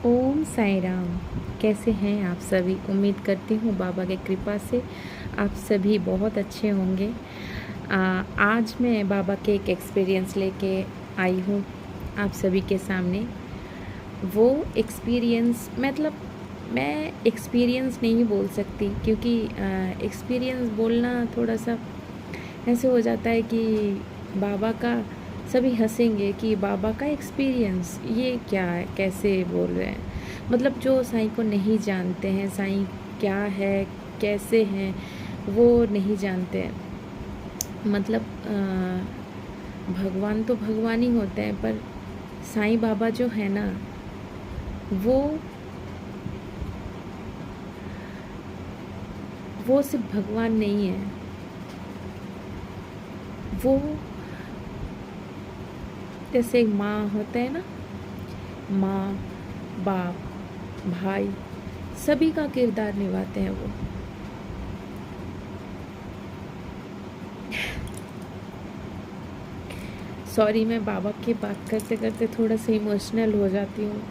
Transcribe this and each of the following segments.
ओम साई राम। कैसे हैं आप सभी? उम्मीद करती हूँ बाबा की कृपा से आप सभी बहुत अच्छे होंगे। आज मैं बाबा के एक एक्सपीरियंस लेके आई हूँ आप सभी के सामने। वो एक्सपीरियंस मतलब मैं एक्सपीरियंस नहीं बोल सकती, क्योंकि एक्सपीरियंस बोलना थोड़ा सा ऐसे हो जाता है कि बाबा का सभी हंसेंगे कि बाबा का एक्सपीरियंस ये क्या है, कैसे बोल रहे हैं। मतलब जो साईं को नहीं जानते हैं, साईं क्या है, कैसे हैं, वो नहीं जानते हैं। मतलब भगवान तो भगवान ही होते हैं, पर साईं बाबा जो है ना, वो वो सिर्फ भगवान नहीं है। वो जैसे माँ होते हैं ना, माँ, बाप, भाई, सभी का किरदार निभाते हैं वो। सॉरी, मैं बाबा की बात करते करते थोड़ा सा इमोशनल हो जाती हूँ।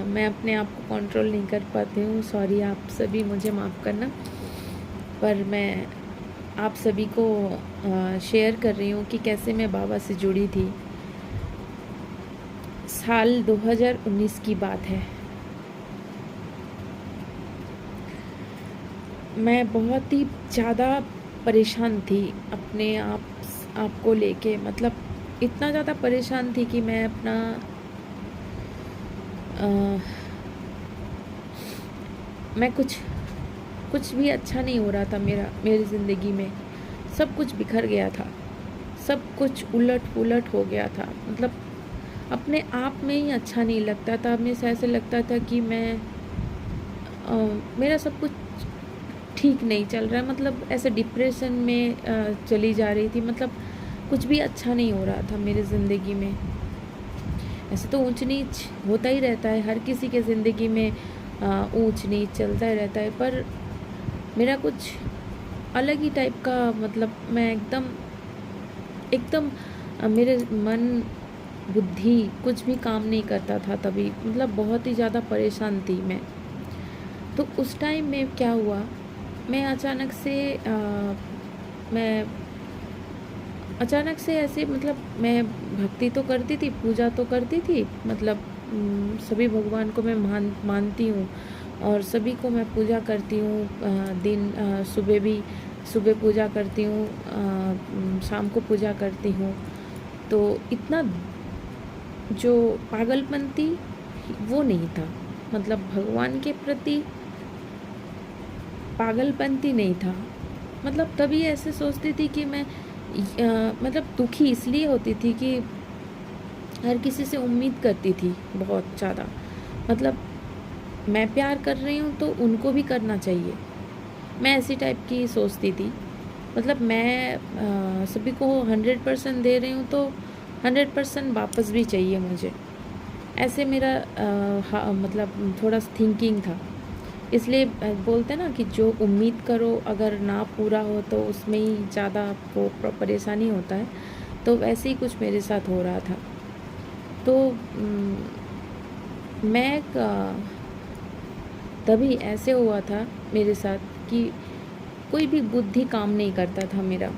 मैं अपने आप को कंट्रोल नहीं कर पाती हूँ। सॉरी, आप सभी मुझे माफ़ करना। पर मैं आप सभी को शेयर कर रही हूँ कि कैसे मैं बाबा से जुड़ी थी। साल 2019 की बात है। मैं बहुत ही ज़्यादा परेशान थी अपने आप को लेके। मतलब इतना ज़्यादा परेशान थी कि मैं अपना मैं कुछ भी अच्छा नहीं हो रहा था मेरी ज़िंदगी में। सब कुछ बिखर गया था, सब कुछ उलट-पुलट हो गया था। मतलब अपने आप में ही अच्छा नहीं लगता था। हमेशा ऐसे लगता था कि मेरा सब कुछ ठीक नहीं चल रहा है। मतलब ऐसे डिप्रेशन में चली जा रही थी। मतलब कुछ भी अच्छा नहीं हो रहा था मेरी ज़िंदगी में। ऐसे तो ऊंच नीच होता ही रहता है, हर किसी के ज़िंदगी में ऊंच नीच चलता ही रहता है। पर मेरा कुछ अलग ही टाइप का, मतलब मैं एकदम एकदम मेरे मन बुद्धि कुछ भी काम नहीं करता था तभी। मतलब बहुत ही ज़्यादा परेशान थी मैं। तो उस टाइम में क्या हुआ, मैं मैं अचानक से ऐसे, मतलब मैं भक्ति तो करती थी, पूजा तो करती थी। मतलब सभी भगवान को मैं मानती हूँ और सभी को मैं पूजा करती हूँ। सुबह पूजा करती हूँ, शाम को पूजा करती हूँ। तो इतना जो पागलपन थी वो नहीं था। मतलब भगवान के प्रति पागलपंती नहीं था। मतलब तभी ऐसे सोचती थी कि मैं मतलब दुखी इसलिए होती थी कि हर किसी से उम्मीद करती थी बहुत ज़्यादा। मतलब मैं प्यार कर रही हूँ तो उनको भी करना चाहिए, मैं ऐसी टाइप की सोचती थी। मतलब मैं सभी को 100% दे रही हूँ तो 100% वापस भी चाहिए मुझे। ऐसे मेरा मतलब थोड़ा थिंकिंग था। इसलिए बोलते हैं ना कि जो उम्मीद करो अगर ना पूरा हो तो उसमें ही ज़्यादा आपको परेशानी होता है। तो वैसे ही कुछ मेरे साथ हो रहा था। तो मैं तभी ऐसे हुआ था मेरे साथ कि कोई भी बुद्धि काम नहीं करता था मेरा।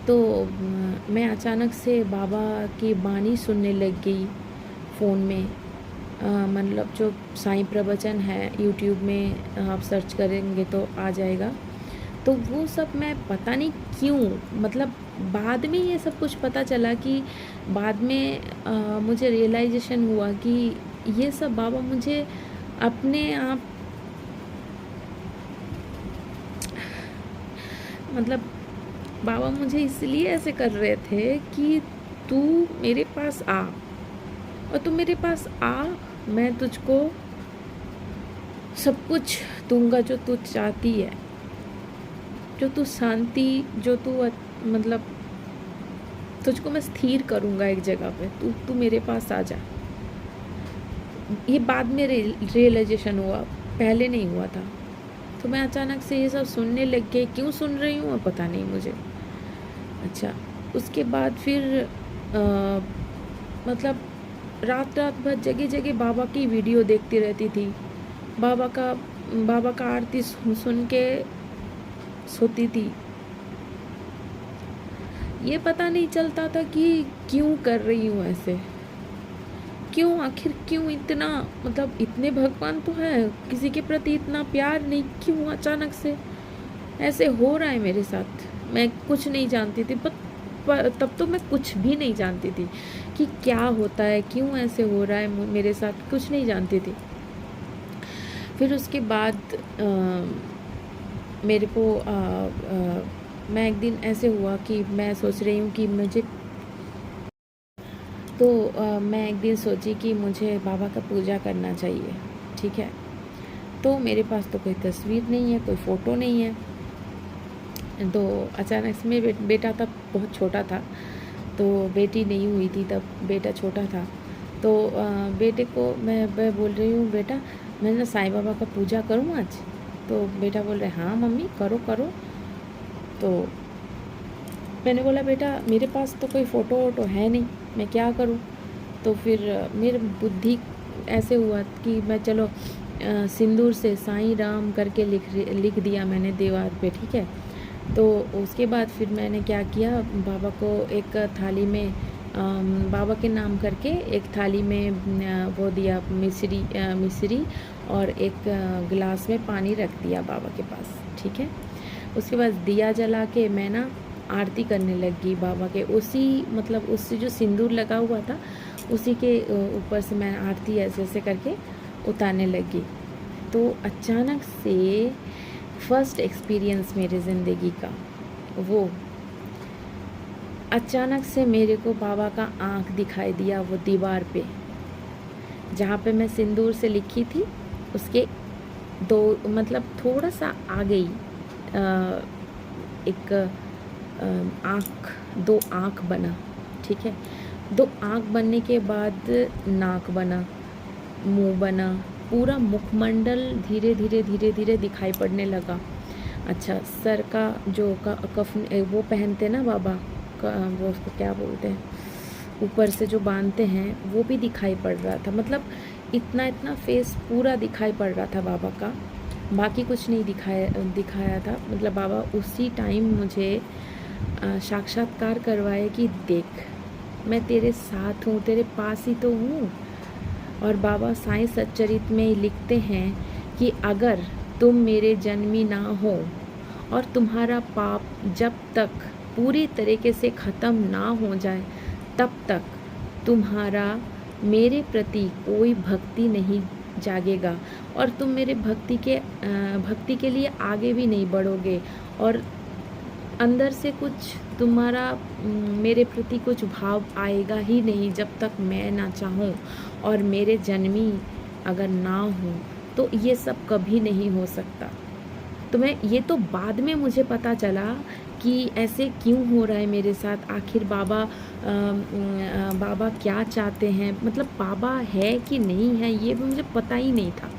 तो मैं अचानक से बाबा की बानी सुनने लग गई फ़ोन में। मतलब जो साईं प्रवचन है यूट्यूब में, आप सर्च करेंगे तो आ जाएगा। तो वो सब मैं पता नहीं क्यों, मतलब बाद में ये सब कुछ पता चला कि बाद में मुझे रियलाइजेशन हुआ कि ये सब बाबा मुझे अपने आप, मतलब बाबा मुझे इसलिए ऐसे कर रहे थे कि तू मेरे पास आ, और तू मेरे पास आ, मैं तुझको सब कुछ दूंगा जो तू चाहती है, जो तू शांति, जो तू मतलब तुझको मैं स्थिर करूँगा एक जगह पे। तू तू मेरे पास आ जा। ये बाद में रियलाइजेशन हुआ, पहले नहीं हुआ था। तो मैं अचानक से ये सब सुनने लग गई। क्यों सुन रही हूँ पता नहीं मुझे। अच्छा, उसके बाद फिर मतलब रात रात भर जगह जगह बाबा की वीडियो देखती रहती थी। बाबा का बाबा का आरती सुन के सोती थी। ये पता नहीं चलता था कि क्यों कर रही हूँ ऐसे, क्यों, आखिर क्यों इतना, मतलब इतने भगवान तो है, किसी के प्रति इतना प्यार नहीं, क्यों अचानक से ऐसे हो रहा है मेरे साथ। मैं कुछ नहीं जानती थी, तब तो मैं कुछ भी नहीं जानती थी कि क्या होता है, क्यों ऐसे हो रहा है मेरे साथ, कुछ नहीं जानती थी। फिर उसके बाद मेरे को मैं एक दिन ऐसे हुआ कि मैं सोच रही हूँ कि मुझे तो मैं एक दिन सोची कि मुझे बाबा का पूजा करना चाहिए, ठीक है। तो मेरे पास तो कोई तस्वीर नहीं है, कोई फ़ोटो नहीं है। तो अचानक से मेरा बेटा तब बहुत छोटा था, तो बेटी नहीं हुई थी तब, बेटा छोटा था। तो बेटे को मैं बोल रही हूँ, बेटा मैं ना साईं बाबा का पूजा करूँ आज। तो बेटा बोल रहे हाँ मम्मी करो करो। तो मैंने बोला बेटा मेरे पास तो कोई फ़ोटो वोटो है नहीं, मैं क्या करूँ। तो फिर मेरी बुद्धि ऐसे हुआ कि मैं चलो सिंदूर से साईं राम करके लिख दिया मैंने दीवार पे, ठीक है। तो उसके बाद फिर मैंने क्या किया, बाबा को एक थाली में बाबा के नाम करके एक थाली में वो दिया, मिश्री और एक गिलास में पानी रख दिया बाबा के पास, ठीक है। उसके बाद दिया जला के मैं ना आरती करने लगी बाबा के, उससे जो सिंदूर लगा हुआ था उसी के ऊपर से मैं आरती ऐसे ऐसे करके उतारने लगी। तो अचानक से फर्स्ट एक्सपीरियंस मेरी ज़िंदगी का, वो अचानक से मेरे को बाबा का आँख दिखाई दिया वो दीवार पे, जहाँ पे मैं सिंदूर से लिखी थी उसके मतलब थोड़ा सा आगे ही एक दो आँख बना, ठीक है। दो आँख बनने के बाद नाक बना, मुंह बना, पूरा मुखमंडल धीरे धीरे धीरे धीरे दिखाई पड़ने लगा। अच्छा, सर का जो कफन वो पहनते ना बाबा वो उसको क्या बोलते हैं, ऊपर से जो बांधते हैं, वो भी दिखाई पड़ रहा था। मतलब इतना फेस पूरा दिखाई पड़ रहा था बाबा का, बाकी कुछ नहीं दिखाया था। मतलब बाबा उसी टाइम मुझे साक्षात्कार करवाए कि देख मैं तेरे साथ हूँ, तेरे पास ही तो हूँ। और बाबा साईं सच्चरित में लिखते हैं कि अगर तुम मेरे जन्मी ना हो और तुम्हारा पाप जब तक पूरी तरीके से ख़त्म ना हो जाए तब तक तुम्हारा मेरे प्रति कोई भक्ति नहीं जागेगा और तुम मेरे भक्ति के लिए आगे भी नहीं बढ़ोगे और अंदर से कुछ तुम्हारा मेरे प्रति कुछ भाव आएगा ही नहीं जब तक मैं ना चाहूँ और मेरे जन्मी अगर ना हो तो ये सब कभी नहीं हो सकता। तो मैं ये तो बाद में मुझे पता चला कि ऐसे क्यों हो रहा है मेरे साथ, आखिर बाबा क्या चाहते हैं, मतलब बाबा है कि नहीं है ये भी मुझे पता ही नहीं था।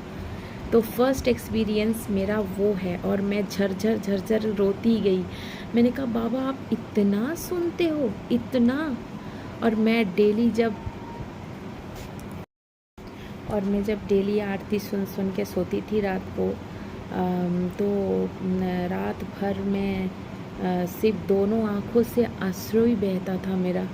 तो फर्स्ट एक्सपीरियंस मेरा वो है और मैं झरझर रोती गई। मैंने कहा बाबा आप इतना सुनते हो, इतना। और मैं जब डेली आरती सुन के सोती थी रात को, तो रात भर में सिर्फ दोनों आँखों से अश्रु ही बहता था मेरा।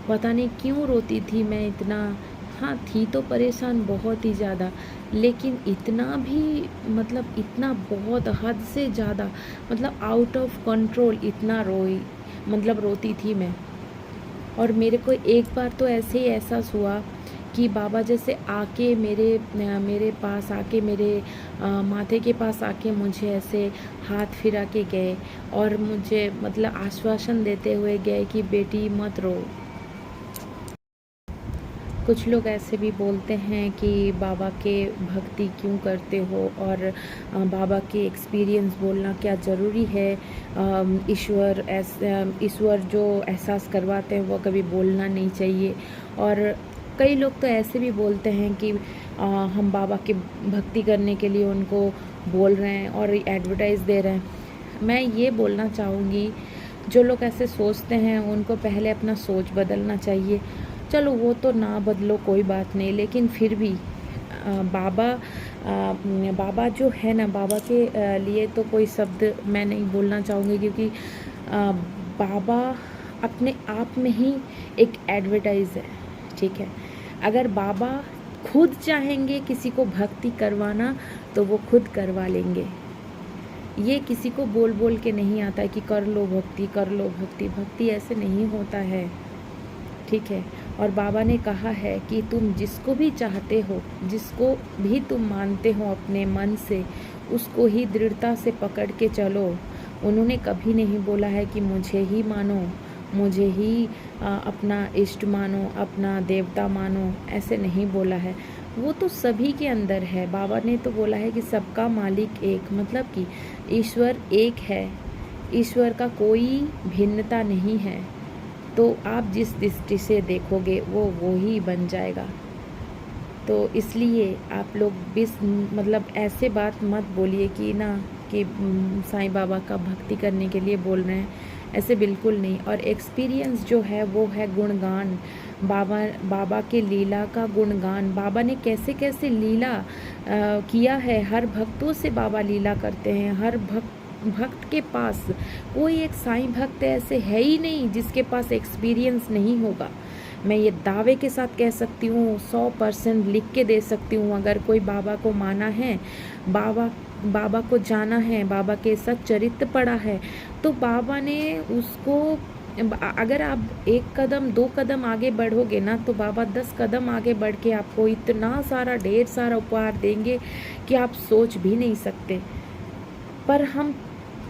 पता नहीं क्यों रोती थी मैं इतना। हाँ थी तो परेशान बहुत ही ज़्यादा, लेकिन इतना भी मतलब इतना बहुत हद से ज़्यादा, मतलब आउट ऑफ कंट्रोल इतना रोती थी मैं। और मेरे को एक बार तो ऐसे ही एहसास हुआ कि बाबा जैसे आके मेरे पास आके मेरे माथे के पास आके मुझे ऐसे हाथ फिरा के गए और मुझे मतलब आश्वासन देते हुए गए कि बेटी मत रो। कुछ लोग ऐसे भी बोलते हैं कि बाबा के भक्ति क्यों करते हो और बाबा के एक्सपीरियंस बोलना क्या ज़रूरी है, ईश्वर जो एहसास करवाते हैं वो कभी बोलना नहीं चाहिए। और कई लोग तो ऐसे भी बोलते हैं कि हम बाबा की भक्ति करने के लिए उनको बोल रहे हैं और एडवर्टाइज़ दे रहे हैं। मैं ये बोलना चाहूँगी जो लोग ऐसे सोचते हैं उनको पहले अपना सोच बदलना चाहिए चलो वो तो ना बदलो कोई बात नहीं, लेकिन फिर भी बाबा बाबा जो है ना, बाबा के लिए तो कोई शब्द मैं नहीं बोलना चाहूँगी, क्योंकि बाबा अपने आप में ही एक एडवर्टाइज है, ठीक है। अगर बाबा खुद चाहेंगे किसी को भक्ति करवाना तो वो खुद करवा लेंगे। ये किसी को बोल बोल के नहीं आता है कि कर लो भक्ति, कर लो भक्ति। भक्ति ऐसे नहीं होता है, ठीक है। और बाबा ने कहा है कि तुम जिसको भी चाहते हो, जिसको भी तुम मानते हो अपने मन से, उसको ही दृढ़ता से पकड़ के चलो। उन्होंने कभी नहीं बोला है कि मुझे ही मानो, मुझे ही अपना इष्ट मानो, अपना देवता मानो, ऐसे नहीं बोला है। वो तो सभी के अंदर है। बाबा ने तो बोला है कि सबका मालिक एक, मतलब कि ईश्वर एक है, ईश्वर का कोई भिन्नता नहीं है। तो आप जिस दृष्टि से देखोगे वो ही बन जाएगा। तो इसलिए आप लोग मतलब ऐसे बात मत बोलिए कि ना कि साईं बाबा का भक्ति करने के लिए बोल रहे हैं, ऐसे बिल्कुल नहीं। और एक्सपीरियंस जो है वो है गुणगान, बाबा के लीला का गुणगान। बाबा ने कैसे कैसे लीला किया है, हर भक्तों से बाबा लीला करते हैं। हर भक्त के पास कोई एक साईं भक्त ऐसे है ही नहीं जिसके पास एक्सपीरियंस नहीं होगा। मैं ये दावे के साथ कह सकती हूँ, 100% लिख के दे सकती हूँ। अगर कोई बाबा को माना है, बाबा को जाना है, बाबा के सच्चरित्र पढ़ा है, तो बाबा ने उसको, अगर आप 1 कदम 2 कदम आगे बढ़ोगे ना, तो बाबा 10 कदम आगे बढ़ के आपको इतना सारा ढेर सारा उपहार देंगे कि आप सोच भी नहीं सकते। पर हम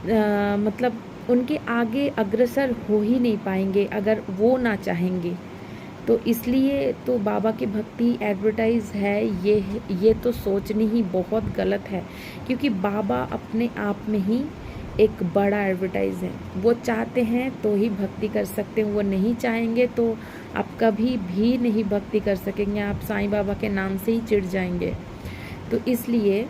मतलब उनके आगे अग्रसर हो ही नहीं पाएंगे अगर वो ना चाहेंगे। तो इसलिए तो बाबा की भक्ति एडवर्टाइज है, ये तो सोचनी ही बहुत गलत है, क्योंकि बाबा अपने आप में ही एक बड़ा एडवर्टाइज है। वो चाहते हैं तो ही भक्ति कर सकते हैं, वो नहीं चाहेंगे तो आप कभी भी नहीं भक्ति कर सकेंगे। आप साईं बाबा के नाम से ही चिढ़ जाएंगे। तो इसलिए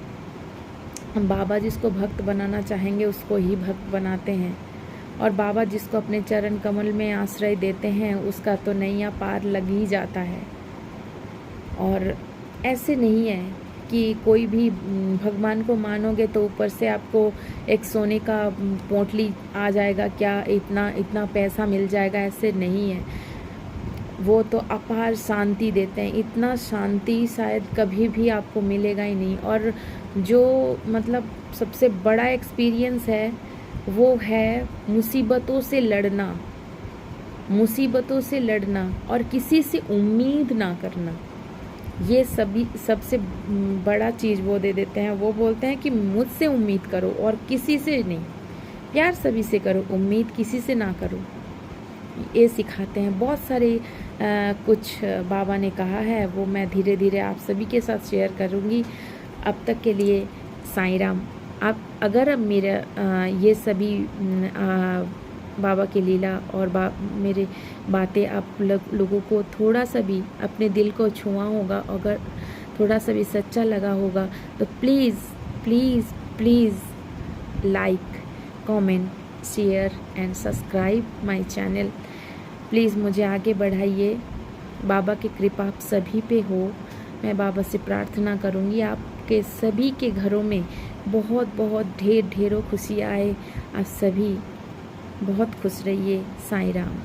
बाबा जिसको भक्त बनाना चाहेंगे उसको ही भक्त बनाते हैं, और बाबा जिसको अपने चरण कमल में आश्रय देते हैं उसका तो नैया पार लग ही जाता है। और ऐसे नहीं है कि कोई भी भगवान को मानोगे तो ऊपर से आपको एक सोने का पोटली आ जाएगा, क्या इतना पैसा मिल जाएगा, ऐसे नहीं है। वो तो अपार शांति देते हैं, इतना शांति शायद कभी भी आपको मिलेगा ही नहीं। और जो मतलब सबसे बड़ा एक्सपीरियंस है वो है मुसीबतों से लड़ना, मुसीबतों से लड़ना और किसी से उम्मीद ना करना। ये सबसे बड़ा चीज़ वो दे देते हैं। वो बोलते हैं कि मुझसे उम्मीद करो और किसी से नहीं, प्यार सभी से करो, उम्मीद किसी से ना करो। ये सिखाते हैं। बहुत सारे कुछ बाबा ने कहा है, वो मैं धीरे धीरे आप सभी के साथ शेयर करूँगी। अब तक के लिए साईं राम। आप अगर अब मेरा ये सभी बाबा की लीला और मेरे बातें आप लोगों को थोड़ा सा भी अपने दिल को छुआ होगा, अगर थोड़ा सा भी सच्चा लगा होगा, तो please please please like, comment, share and subscribe my channel. Please मुझे आगे बढ़ाइए। बाबा की कृपा आप सभी पे हो। मैं बाबा से प्रार्थना करूँगी आपके सभी के घरों में बहुत बहुत ढेरों खुशी आए। आप सभी बहुत खुश रहिए। साईं राम।